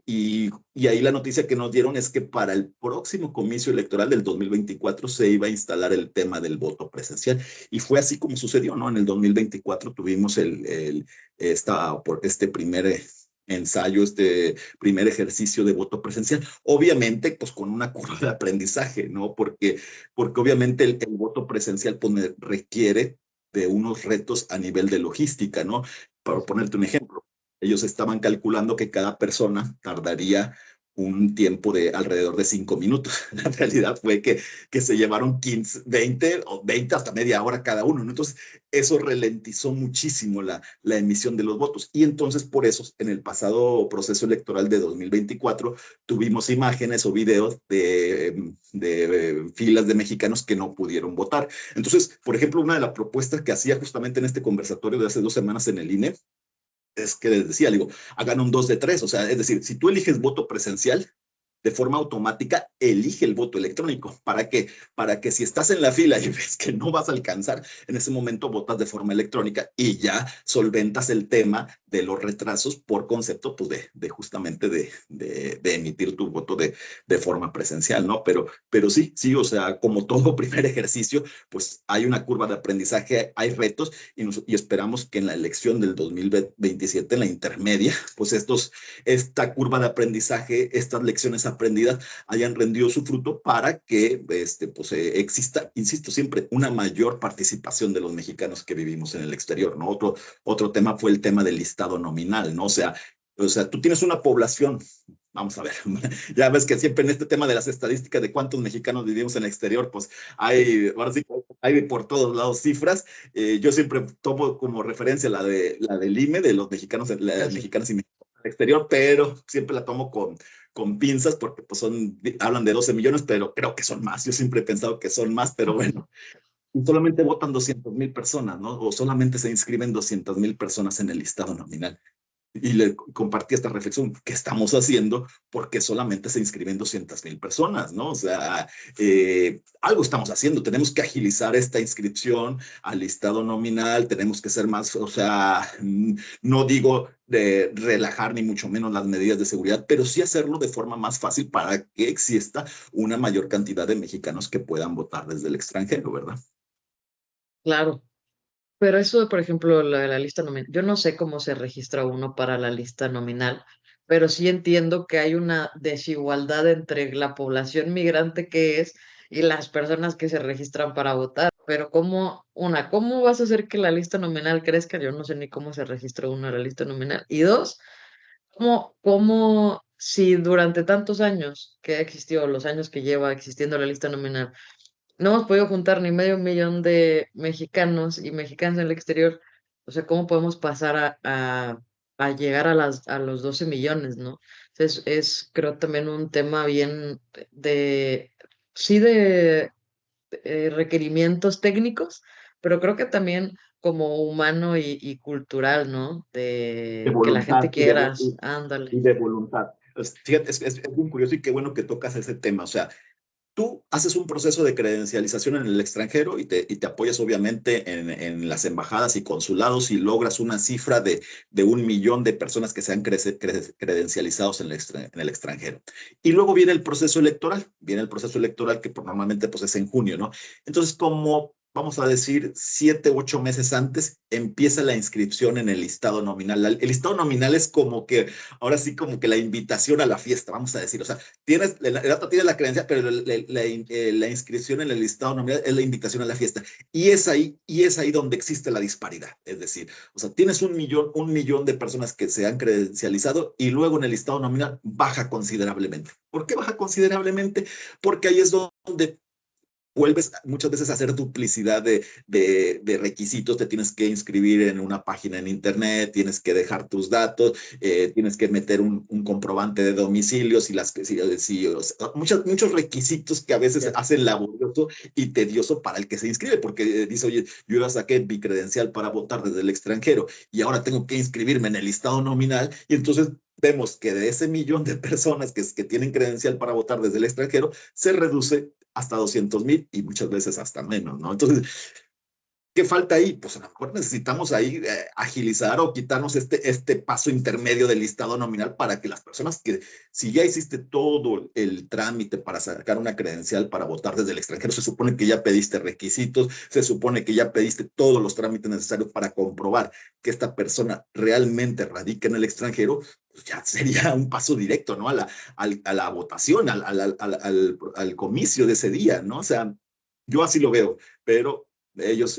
y ahí la noticia que nos dieron es que para el próximo comicio electoral del 2024 se iba a instalar el tema del voto presencial. Y fue así como sucedió, ¿no? En el 2024 tuvimos este primer ensayo, este primer ejercicio de voto presencial. Obviamente, pues con una curva de aprendizaje, ¿no? Porque obviamente el voto presencial pues, requiere de unos retos a nivel de logística, ¿no? Para ponerte un ejemplo, ellos estaban calculando que cada persona tardaría un tiempo de alrededor de 5 minutos. La realidad fue que se llevaron 15, 20 o 20 hasta media hora cada uno, ¿no? Entonces, eso ralentizó muchísimo la emisión de los votos. Y entonces, por eso, en el pasado proceso electoral de 2024, tuvimos imágenes o videos de filas de mexicanos que no pudieron votar. Entonces, por ejemplo, una de las propuestas que hacía justamente en este conversatorio de hace 2 semanas en el INE es que les decía, digo, hagan un 2 de 3, o sea, es decir, si tú eliges voto presencial, de forma automática, elige el voto electrónico. ¿Para qué? Para que si estás en la fila y ves que no vas a alcanzar, en ese momento votas de forma electrónica y ya solventas el tema de los retrasos por concepto pues, justamente de emitir tu voto de forma presencial, ¿no? Pero sí, o sea, como todo primer ejercicio, pues hay una curva de aprendizaje, hay retos y esperamos que en la elección del 2027, en la intermedia, pues esta curva de aprendizaje, estas lecciones aprendidas hayan rendido su fruto para que pues, exista, insisto, siempre una mayor participación de los mexicanos que vivimos en el exterior, ¿no? Otro tema fue el tema del listado nominal, ¿no? O sea, tú tienes una población. Vamos a ver, ya ves que siempre en este tema de las estadísticas de cuántos mexicanos vivimos en el exterior, pues ahora sí hay por todos lados cifras. Yo siempre tomo como referencia la del IME, de los mexicanos, Ah, las sí. mexicanas y mexicanos en el exterior, pero siempre la tomo con pinzas porque pues hablan de 12 millones, pero creo que son más. Yo siempre he pensado que son más, pero bueno, y solamente votan 200,000 personas, ¿no? O solamente se inscriben 200,000 personas en el listado nominal. y le compartí esta reflexión, ¿qué estamos haciendo? Porque solamente se inscriben 200,000 personas, ¿no? O sea, algo estamos haciendo, tenemos que agilizar esta inscripción al listado nominal, tenemos que ser más, o sea, no digo de relajar ni mucho menos las medidas de seguridad, pero sí hacerlo de forma más fácil para que exista una mayor cantidad de mexicanos que puedan votar desde el extranjero, ¿verdad? Claro. Pero eso, por ejemplo, la lista nominal, yo no sé cómo se registra uno para la lista nominal, pero sí entiendo que hay una desigualdad entre la población migrante que es y las personas que se registran para votar. Pero ¿cómo vas a hacer que la lista nominal crezca? Yo no sé ni cómo se registra uno a la lista nominal. Y dos, ¿cómo si durante tantos años que ha existido, los años que lleva existiendo la lista nominal, no hemos podido juntar ni medio millón de mexicanos y mexicanas en el exterior? O sea, ¿cómo podemos pasar a llegar a los 12 millones, ¿no? Creo también un tema bien de, sí de requerimientos técnicos, pero creo que también como humano y cultural, ¿no? De De que la gente voluntad quiera, ándale. y de voluntad. Fíjate, es muy curioso y qué bueno que tocas ese tema. O sea, tú haces un proceso de credencialización en el extranjero y te apoyas obviamente en las embajadas y consulados y logras una cifra de 1 millón de personas que se han credencializados en el extranjero. Y luego viene el proceso electoral que normalmente pues, es en junio, ¿no? Entonces, como vamos a decir, 7, 8 meses antes, empieza la inscripción en el listado nominal. El listado nominal es como que, ahora sí, como que la invitación a la fiesta, vamos a decir. O sea, el dato tiene la creencia, pero la inscripción en el listado nominal es la invitación a la fiesta. Y es ahí donde existe la disparidad. Es decir, o sea, tienes 1 millón de personas que se han credencializado y luego en el listado nominal baja considerablemente. ¿Por qué baja considerablemente? Porque ahí es donde vuelves muchas veces a hacer duplicidad de requisitos, te tienes que inscribir en una página en internet, tienes que dejar tus datos, tienes que meter un comprobante de domicilio, o sea, muchos requisitos que a veces hacen laborioso y tedioso para el que se inscribe, porque dice, oye, yo ya saqué mi credencial para votar desde el extranjero y ahora tengo que inscribirme en el listado nominal y entonces vemos que de ese millón de personas que tienen credencial para votar desde el extranjero, se reduce hasta 200,000 y muchas veces hasta menos, ¿no? Entonces, ¿qué falta ahí? Pues a lo mejor necesitamos ahí agilizar o quitarnos este paso intermedio del listado nominal para que las personas que, si ya hiciste todo el trámite para sacar una credencial para votar desde el extranjero, se supone que ya pediste requisitos, se supone que ya pediste todos los trámites necesarios para comprobar que esta persona realmente radica en el extranjero, pues ya sería un paso directo, ¿no? A la votación, al comicio de ese día, ¿no? O sea, yo así lo veo, pero los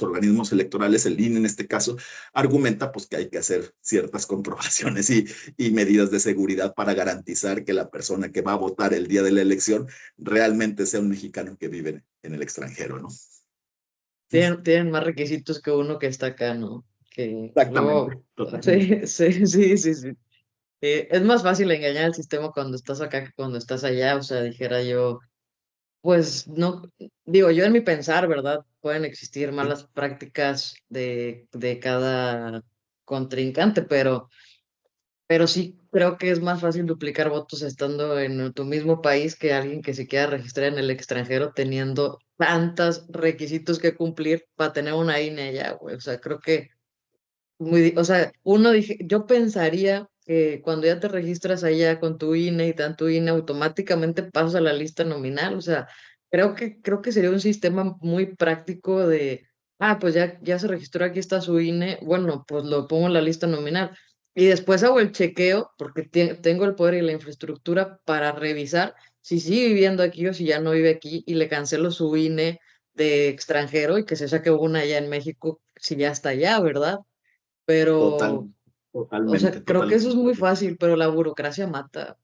organismos electorales, el INE en este caso, argumenta pues que hay que hacer ciertas comprobaciones y medidas de seguridad para garantizar que la persona que va a votar el día de la elección realmente sea un mexicano que vive en el extranjero, ¿no? Tienen más requisitos que uno que está acá, ¿no? Que luego, Exactamente, totalmente. sí, sí, sí, sí, sí. Es más fácil engañar al sistema cuando estás acá que cuando estás allá, o sea, dijera yo, pues no, digo yo en mi pensar, ¿verdad? Pueden existir Sí, malas prácticas de cada contrincante, pero sí creo que es más fácil duplicar votos estando en tu mismo país que alguien que se quiera registrar en el extranjero teniendo tantos requisitos que cumplir para tener una INE allá, güey. O sea, creo que o sea, yo pensaría que cuando ya te registras allá con tu INE y tan tu INE, automáticamente pasas a la lista nominal. O sea, creo que sería un sistema muy práctico pues ya se registró, aquí está su INE, bueno, pues lo pongo en la lista nominal. Y después hago el chequeo, porque tengo el poder y la infraestructura para revisar si sigue viviendo aquí o si ya no vive aquí, y le cancelo su INE de extranjero y que se saque una allá en México si ya está allá, ¿verdad? total, Pero, o sea, totalmente, creo que eso es totalmente. muy fácil, pero la burocracia mata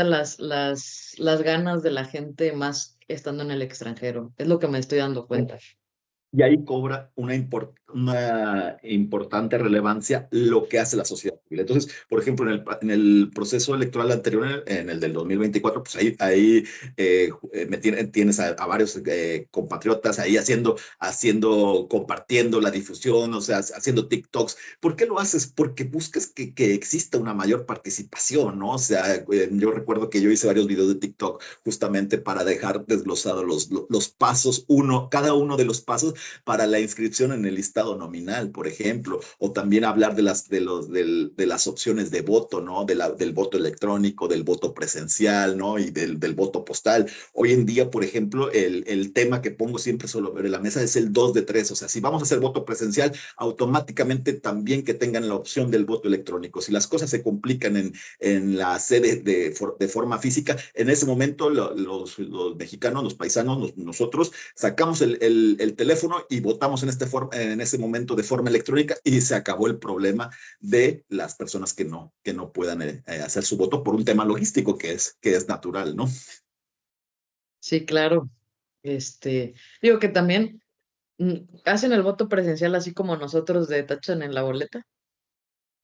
las ganas de la gente más estando en el extranjero. Es lo que me estoy dando cuenta. Y ahí cobra una importante relevancia lo que hace la sociedad civil. Entonces, por ejemplo, en el proceso electoral anterior, en el del 2024, pues ahí tienes a varios compatriotas ahí compartiendo la difusión, o sea, haciendo TikToks. ¿Por qué lo haces? Porque buscas que exista una mayor participación, ¿no? O sea, yo recuerdo que yo hice varios videos de TikTok justamente para dejar desglosados los pasos, cada uno de los pasos para la inscripción en el listado nominal, por ejemplo, o también hablar de las opciones de voto, ¿no? Del voto electrónico, del voto presencial, ¿no? Y del voto postal. Hoy en día, por ejemplo, el tema que pongo siempre sobre la mesa es el 2 de 3. O sea, si vamos a hacer voto presencial, automáticamente también que tengan la opción del voto electrónico. Si las cosas se complican en la sede de forma física, en ese momento los mexicanos, los paisanos, nosotros sacamos el teléfono y votamos en ese momento de forma electrónica y se acabó el problema de las personas que no puedan hacer su voto por un tema logístico que es natural, ¿no? Sí, claro. Digo que también hacen el voto presencial así como nosotros de tachan en la boleta.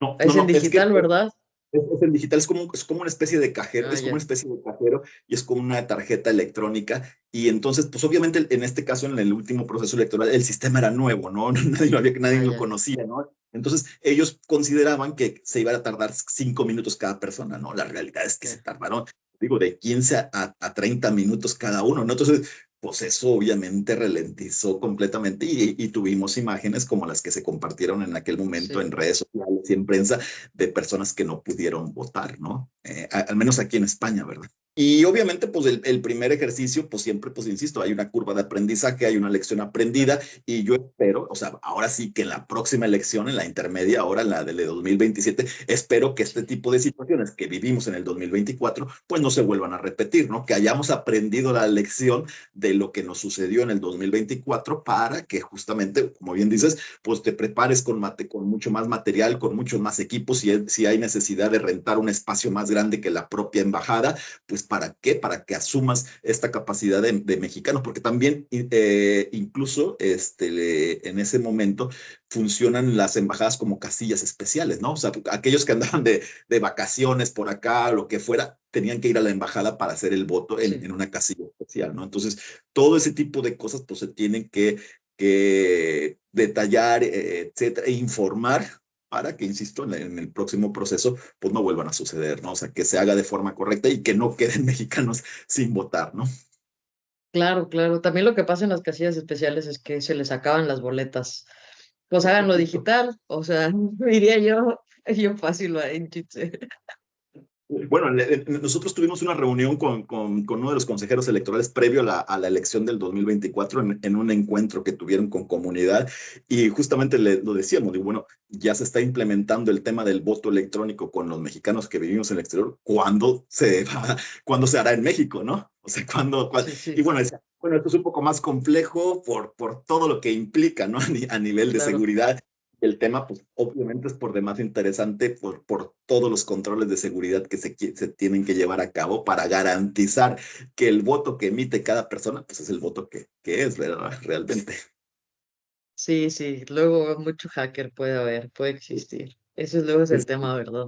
No, no, Es en no, es que digital, ¿verdad? es en digital, es como una especie de cajero, Ah, es como una ya. especie de cajero y es como una tarjeta electrónica. Y entonces, pues obviamente en este caso, en el último proceso electoral, el sistema era nuevo, ¿no? Nadie Ah, lo ya. conocía, ¿no? Entonces, ellos consideraban que se iba a tardar 5 minutos cada persona, ¿no? La realidad es que se Ya. tardaron, digo, de 15 a 30 minutos cada uno, ¿no? Entonces, pues eso obviamente ralentizó completamente y tuvimos imágenes como las que se compartieron en aquel momento en Sí. redes sociales y en prensa de personas que no pudieron votar, ¿no? Al menos aquí en España, ¿verdad? Y obviamente, pues el primer ejercicio, pues siempre, pues insisto, hay una curva de aprendizaje, hay una lección aprendida y yo espero, o sea, ahora sí que en la próxima elección, en la intermedia, ahora en la de 2027, espero que este tipo de situaciones que vivimos en el 2024, pues no se vuelvan a repetir, ¿no? Que hayamos aprendido la lección de lo que nos sucedió en el 2024 para que justamente, como bien dices, pues te prepares con mucho más material, con muchos más equipos, si hay necesidad de rentar un espacio más grande que la propia embajada, pues ¿para qué? Para que asumas esta capacidad de mexicanos, porque también incluso en ese momento funcionan las embajadas como casillas especiales, ¿no? O sea, aquellos que andaban de vacaciones por acá, lo que fuera, tenían que ir a la embajada para hacer el voto Sí. en una casilla especial, ¿no? Entonces, todo ese tipo de cosas pues se tienen que detallar, etcétera, e informar para que, insisto, en el próximo proceso, pues no vuelvan a suceder, ¿no? O sea, que se haga de forma correcta y que no queden mexicanos sin votar, ¿no? Claro, claro. También lo que pasa en las casillas especiales es que se les acaban las boletas. Pues háganlo digital, o sea, diría yo fácil, va, en chiste. Bueno, nosotros tuvimos una reunión con uno de los consejeros electorales previo a la elección del 2024 en un encuentro que tuvieron con comunidad y justamente lo decíamos, digo, bueno, ya se está implementando el tema del voto electrónico con los mexicanos que vivimos en el exterior, ¿cuándo se hará en México, no? O sea, Sí, y sí, bueno, bueno, esto es un poco más complejo por todo lo que implica, ¿no? A nivel de claro. seguridad el tema, pues obviamente es por demás interesante por todos los controles de seguridad que se tienen que llevar a cabo para garantizar que el voto que emite cada persona, pues es el voto que es, ¿verdad? Realmente. Sí, sí. Luego mucho hacker puede haber, puede existir. Eso es luego es el Es, tema, ¿verdad?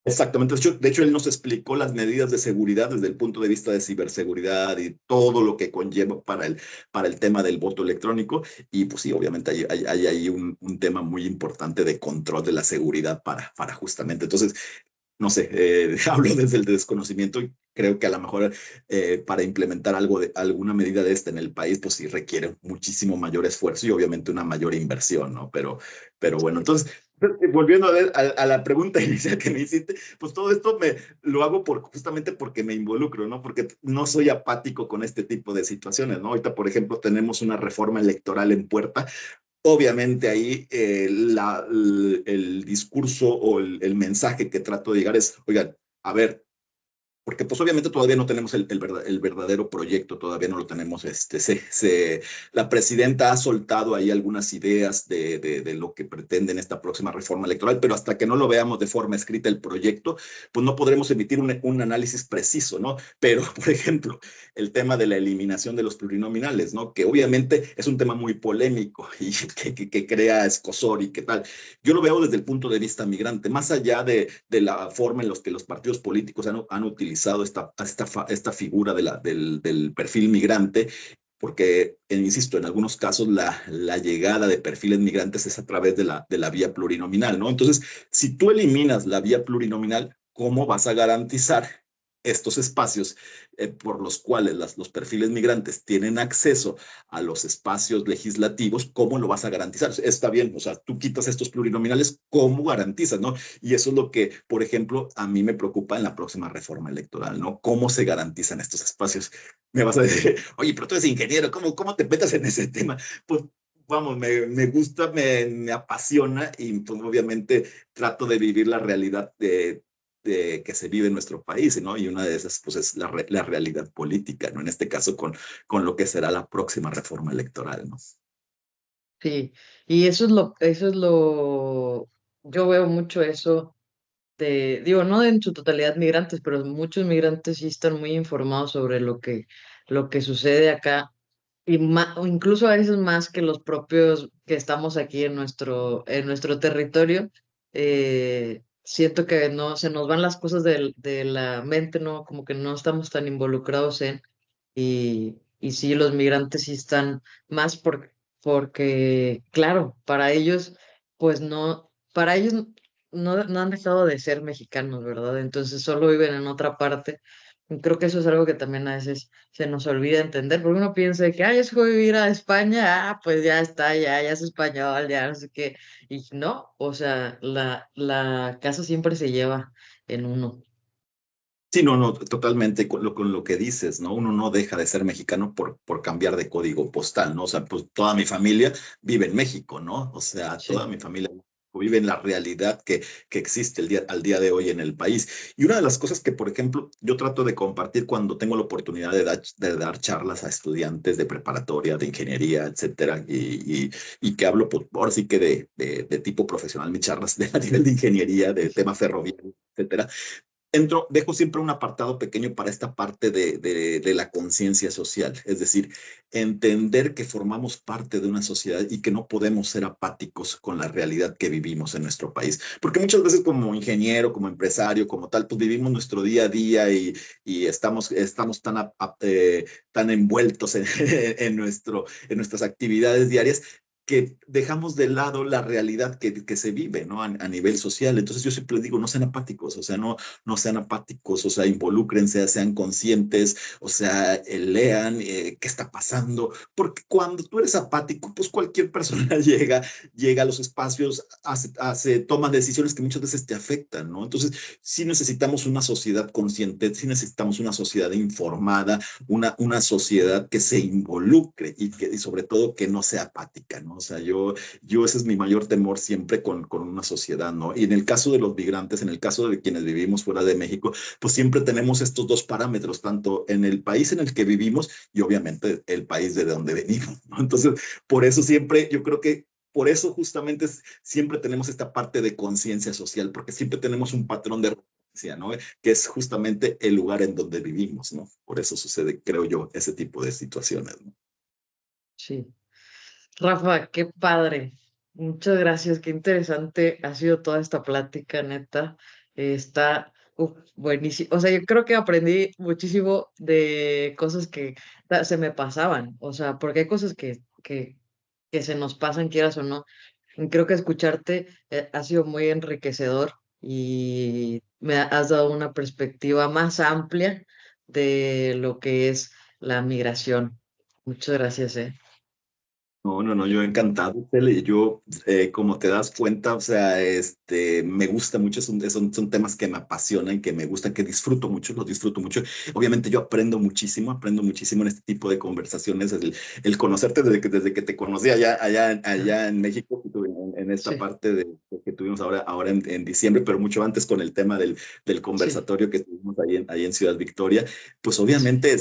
exactamente. De hecho, él nos explicó las medidas de seguridad desde el punto de vista de ciberseguridad y todo lo que conlleva para el tema del voto electrónico. Y pues sí, obviamente hay ahí un tema muy importante de control de la seguridad para justamente. Entonces, no sé, hablo desde el desconocimiento y creo que a lo mejor para implementar alguna medida de esta en el país, pues sí requiere muchísimo mayor esfuerzo y obviamente una mayor inversión, ¿no? Pero bueno, Sí. entonces, volviendo a la pregunta inicial que me hiciste, pues todo esto lo hago justamente porque me involucro, ¿no? Porque no soy apático con este tipo de situaciones, ¿no? Ahorita, por ejemplo, tenemos una reforma electoral en puerta. Obviamente ahí el discurso o el mensaje que trato de llegar es, oigan, a ver, porque pues obviamente todavía no tenemos el verdadero proyecto, todavía no lo tenemos. La presidenta ha soltado ahí algunas ideas de lo que pretende en esta próxima reforma electoral, pero hasta que no lo veamos de forma escrita el proyecto, pues no podremos emitir un análisis preciso, ¿no? Pero, por ejemplo, el tema de la eliminación de los plurinominales, ¿no? Que obviamente es un tema muy polémico y que crea escozor y qué tal. Yo lo veo desde el punto de vista migrante, más allá de la forma en la que los partidos políticos han utilizado esta figura del perfil migrante, porque, insisto, en algunos casos la llegada de perfiles migrantes es a través de la vía plurinominal, ¿no? Entonces, si tú eliminas la vía plurinominal, ¿cómo vas a garantizar estos espacios por los cuales los perfiles migrantes tienen acceso a los espacios legislativos? ¿Cómo lo vas a garantizar? Está bien, o sea, tú quitas estos plurinominales, ¿cómo garantizas, no? Y eso es lo que, por ejemplo, a mí me preocupa en la próxima reforma electoral, ¿no? ¿Cómo se garantizan estos espacios? Me vas a decir, oye, pero tú eres ingeniero, ¿cómo te metas en ese tema? Pues vamos, me gusta, me apasiona y pues, obviamente trato de vivir la realidad de que se vive en nuestro país, ¿no? Y una de esas, pues, es la realidad política, ¿no? En este caso, con lo que será la próxima reforma electoral, ¿no? Sí, y yo veo mucho eso digo, no en su totalidad migrantes, pero muchos migrantes sí están muy informados sobre lo que sucede acá, o incluso a veces más que los propios que estamos aquí en nuestro territorio. Siento que no, se nos van las cosas de la mente, ¿no? Como que no estamos tan involucrados y sí, los migrantes sí están más porque, claro, para ellos, pues no, para ellos no han dejado de ser mexicanos, ¿verdad? Entonces solo viven en otra parte. Y creo que eso es algo que también a veces se nos olvida entender, porque uno piensa de que, ay, es fue a vivir a España, pues ya está, ya es español, ya no sé qué. Y no, o sea, la casa siempre se lleva en uno. Sí, no, no, totalmente con lo que dices, ¿no? Uno no deja de ser mexicano por cambiar de código postal, ¿no? O sea, pues toda mi familia vive en México, ¿no? O sea, toda Sí. mi familia vive en la realidad que existe al día de hoy en el país. Y una de las cosas que, por ejemplo, yo trato de compartir cuando tengo la oportunidad de dar charlas a estudiantes de preparatoria, de ingeniería, etcétera, y que hablo, pues, ahora sí que de tipo profesional, mis charlas a nivel de ingeniería, de tema ferroviario, etcétera. Dejo siempre un apartado pequeño para esta parte de la conciencia social, es decir, entender que formamos parte de una sociedad y que no podemos ser apáticos con la realidad que vivimos en nuestro país, porque muchas veces como ingeniero, como empresario, como tal, pues vivimos nuestro día a día y estamos tan envueltos en nuestras actividades diarias que dejamos de lado la realidad que se vive, ¿no? A nivel social. Entonces yo siempre digo, no sean apáticos, o sea, no sean apáticos, o sea, involúcrense, sean conscientes, o sea, lean qué está pasando, porque cuando tú eres apático, pues cualquier persona llega a los espacios, toma decisiones que muchas veces te afectan, ¿no? Entonces, sí necesitamos una sociedad consciente, sí necesitamos una sociedad informada, una sociedad que se involucre y sobre todo que no sea apática, ¿no? O sea, yo ese es mi mayor temor siempre con una sociedad, ¿no? Y en el caso de los migrantes, en el caso de quienes vivimos fuera de México, pues siempre tenemos estos dos parámetros, tanto en el país en el que vivimos y obviamente el país de donde venimos, ¿no? Entonces, por eso siempre, yo creo que por eso justamente siempre tenemos esta parte de conciencia social, porque siempre tenemos un patrón de referencia, ¿no? Que es justamente el lugar en donde vivimos, ¿no? Por eso sucede, creo yo, ese tipo de situaciones, ¿no? Sí. Rafa, qué padre. Muchas gracias, qué interesante ha sido toda esta plática, neta. Está buenísimo. O sea, yo creo que aprendí muchísimo de cosas que se me pasaban. O sea, porque hay cosas que se nos pasan, quieras o no. Y creo que escucharte ha sido muy enriquecedor y me has dado una perspectiva más amplia de lo que es la migración. Muchas gracias, No, no, no, yo encantado, Cele. Yo, como te das cuenta, o sea, me gusta mucho, son temas que me apasionan, que me gustan, que disfruto mucho, los disfruto mucho. Obviamente yo aprendo muchísimo en este tipo de conversaciones, el conocerte desde que te conocí allá en México, en en esta Sí, parte de que tuvimos ahora en diciembre, pero mucho antes con el tema del sí, conversatorio que tuvimos ahí en Ciudad Victoria, pues sí, obviamente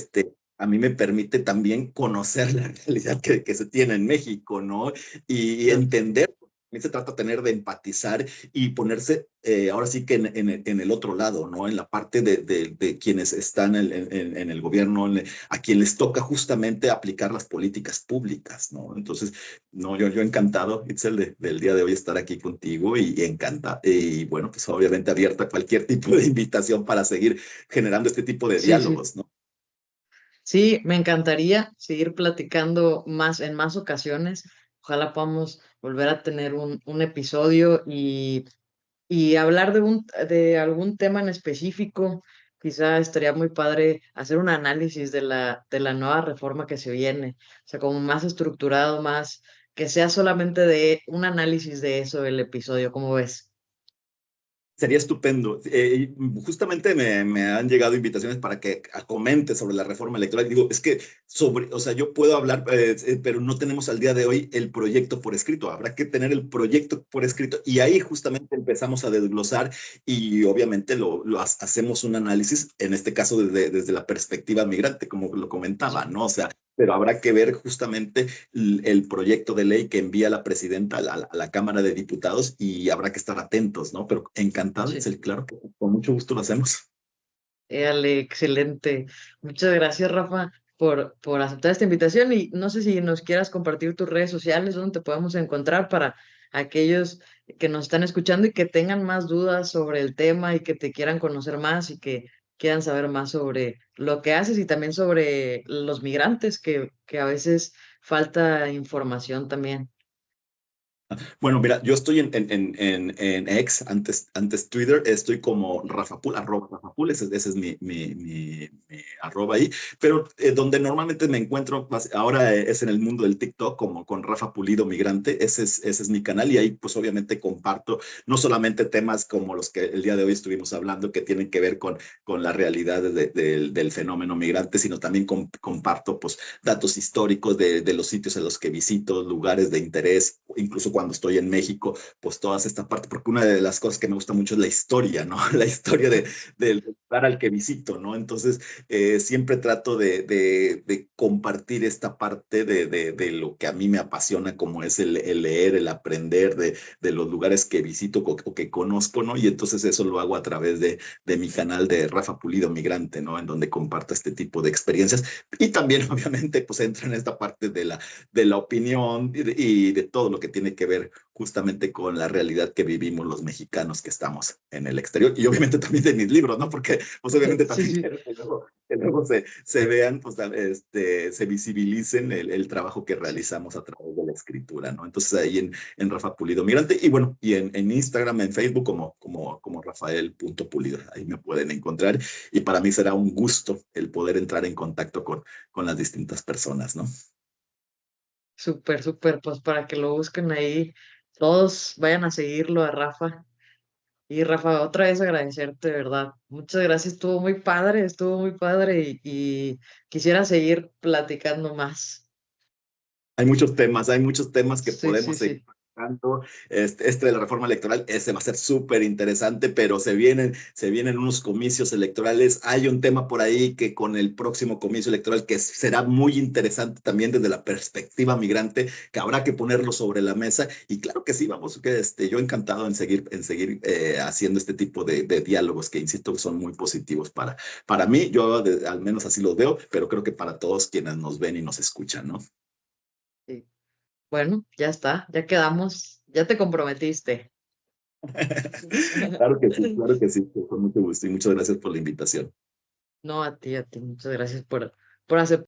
a mí me permite también conocer la realidad que se tiene en México, ¿no? Y claro. entender. También se trata de tener, de empatizar y ponerse ahora sí que en el otro lado, ¿no? En la parte de quienes están en el gobierno, a quien les toca justamente aplicar las políticas públicas, ¿no? Entonces, no, yo encantado, Itzel, del día de hoy estar aquí contigo y encanta, y bueno, pues obviamente abierta a cualquier tipo de invitación para seguir generando este tipo de Sí, sí. diálogos, ¿no? Sí, me encantaría seguir platicando más en más ocasiones. Ojalá podamos volver a tener un episodio y hablar de algún tema en específico. Quizá estaría muy padre hacer un análisis de la nueva reforma que se viene. O sea, como más estructurado, más que sea solamente de un análisis de eso el episodio. ¿Cómo ves? Sería estupendo. Justamente me han llegado invitaciones para que comente sobre la reforma electoral. Digo, es que o sea, yo puedo hablar, pero no tenemos al día de hoy el proyecto por escrito. Habrá que tener el proyecto por escrito y ahí justamente empezamos a desglosar y obviamente hacemos un análisis, en este caso desde la perspectiva migrante, como lo comentaba, Sí, ¿no? O sea, pero habrá que ver justamente el proyecto de ley que envía la presidenta a la Cámara de Diputados y habrá que estar atentos, ¿no? Pero encantado, sí. Itzel, claro, que con mucho gusto lo hacemos. Ale, excelente. Muchas gracias, Rafa, por aceptar esta invitación y no sé si nos quieras compartir tus redes sociales donde te podemos encontrar para aquellos que nos están escuchando y que tengan más dudas sobre el tema y que te quieran conocer más y que quieran saber más sobre lo que haces y también sobre los migrantes, que a veces falta información también. Bueno, mira, yo estoy en X, antes Twitter, estoy como Rafapul, @Rafapul, ese es mi arroba ahí, pero donde normalmente me encuentro, ahora es en el mundo del TikTok, como con Rafa Pulido Migrante, ese es mi canal y ahí pues obviamente comparto no solamente temas como los que el día de hoy estuvimos hablando, que tienen que ver con la realidad del fenómeno migrante, sino también comparto pues datos históricos de los sitios en los que visito, lugares de interés, incluso cuando estoy en México, pues toda esta parte, porque una de las cosas que me gusta mucho es la historia, ¿no? La historia del lugar al que visito, ¿no? Entonces, siempre trato de compartir esta parte de lo que a mí me apasiona, como es el leer, el aprender de los lugares que visito o que conozco, ¿no? Y entonces eso lo hago a través de mi canal de Rafa Pulido Migrante, ¿no? En donde comparto este tipo de experiencias y también, obviamente, pues entra en esta parte de la opinión y de todo lo que tiene que ver justamente con la realidad que vivimos los mexicanos que estamos en el exterior. Y obviamente también de mis libros, ¿no? Porque, pues obviamente Sí, también sí. quiero que luego se vean, pues se visibilicen el trabajo que realizamos a través de la escritura, ¿no? Entonces ahí en Rafa Pulido Migrante y bueno, y en Instagram, en Facebook como Rafael.Pulido. Ahí me pueden encontrar y para mí será un gusto el poder entrar en contacto con las distintas personas, ¿no? Súper, súper, pues para que lo busquen ahí, todos vayan a seguirlo a Rafa. Y Rafa, otra vez agradecerte, de verdad. Muchas gracias, estuvo muy padre y quisiera seguir platicando más. Hay muchos temas que Sí, sí, podemos seguir sí. tocando. Este de la reforma electoral, ese va a ser súper interesante, pero se vienen unos comicios electorales. Hay un tema por ahí que con el próximo comicio electoral que será muy interesante también desde la perspectiva migrante, que habrá que ponerlo sobre la mesa. Y claro que sí, vamos, que yo encantado en seguir haciendo este tipo de diálogos que, insisto, que son muy positivos para mí. Yo al menos así los veo, pero creo que para todos quienes nos ven y nos escuchan, ¿no? Sí. Bueno, ya está, ya quedamos, ya te comprometiste. Claro que sí, con mucho gusto y muchas gracias por la invitación. No, a ti, muchas gracias por aceptar.